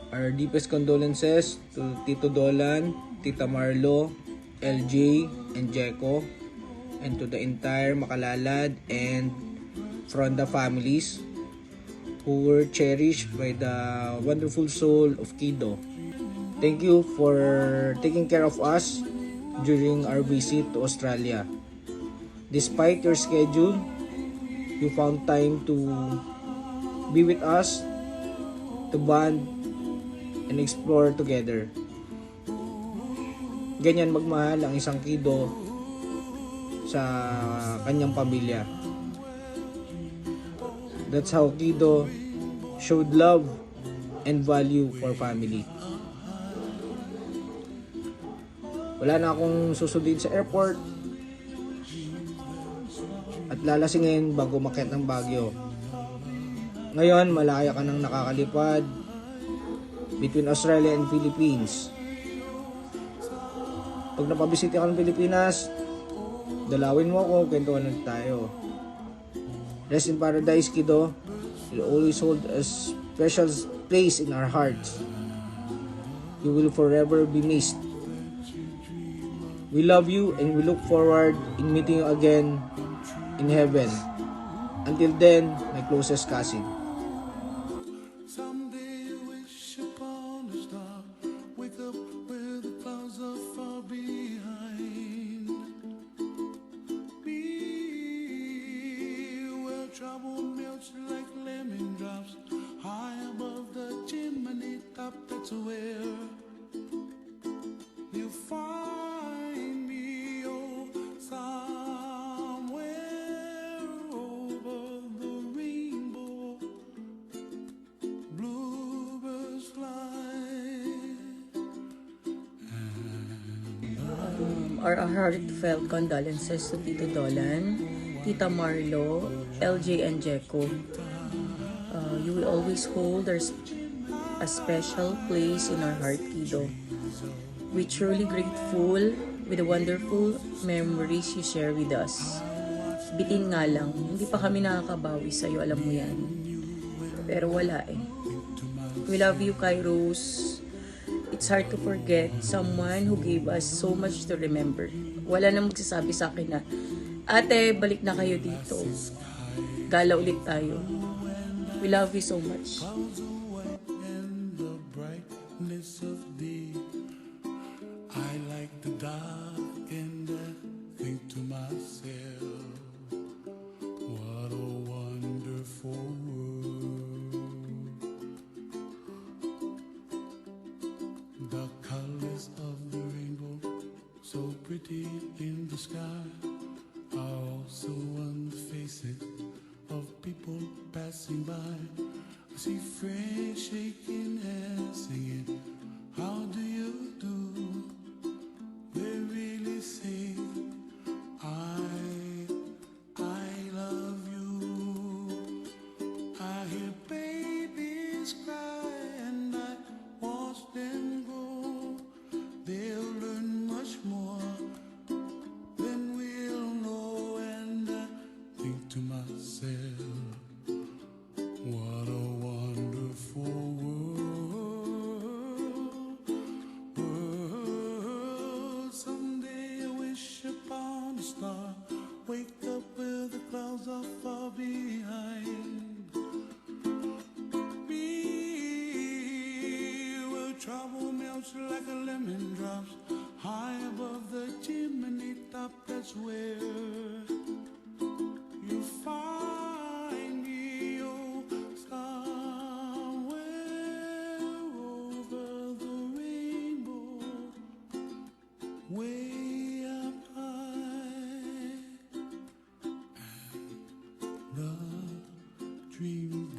Our deepest condolences to Tito Dolan, Tita Marlo, LJ, and Jeko, and to the entire Makalalad and Fronda families who were cherished by the wonderful soul of Kido. Thank you for taking care of us during our visit to Australia. Despite your schedule, you found time to be with us, to bond, and explore together. Ganyan magmahal ang isang Kido sa kanyang pamilya. That's how Kido showed love and value for family. Wala na akong susundin sa airport at lalasingin bago umakyat ng Baguio. Ngayon, malaya ka nang nakakalipad between Australia and Philippines. Pag napabisita ka ng Pilipinas, dalawin mo ako, kwentuhan na tayo. Rest in paradise, Kido. You'll always hold a special place in our hearts. You will forever be missed. We love you and we look forward in meeting you again in heaven. Until then, my closest cousin. Someday you wish upon a star, wake up where the clouds are far behind me, where trouble melts like lemon drops, high above the chimney top. That's where you find me, oh, somewhere over the rainbow. Bluebirds fly. Our heartfelt condolences to Tito Dolan, Tita Marlo, LJ, and Jeko. You will always hold a special place in our heart, Kido. We're truly grateful with the wonderful memories you share with us. Bitin nga lang, hindi pa kami nakakabawi sa'yo, alam mo yan. Pero wala eh. We love you, Kairos. It's hard to forget someone who gave us so much to remember. Wala nang magsasabi sa akin na, ate, balik na kayo dito. Gala ulit tayo. We love you so much. In the brightness of day, I like the dark and I think to myself, what a wonderful world. The colors of the rainbow, so pretty in the sky, are also on the faces of people passing by. I see friends shaking hands, singing, how do you do? They really say, I love you. I hear babies cry and I watch them grow. They'll learn much more than we'll know, and I think to myself, what a wonderful world. Someday I wish upon a star, wake up where the clouds are far behind me, where trouble melts like a lemon drops, high above the chimney top. That's where you find me, oh, somewhere over the rainbow, way up high, and the dream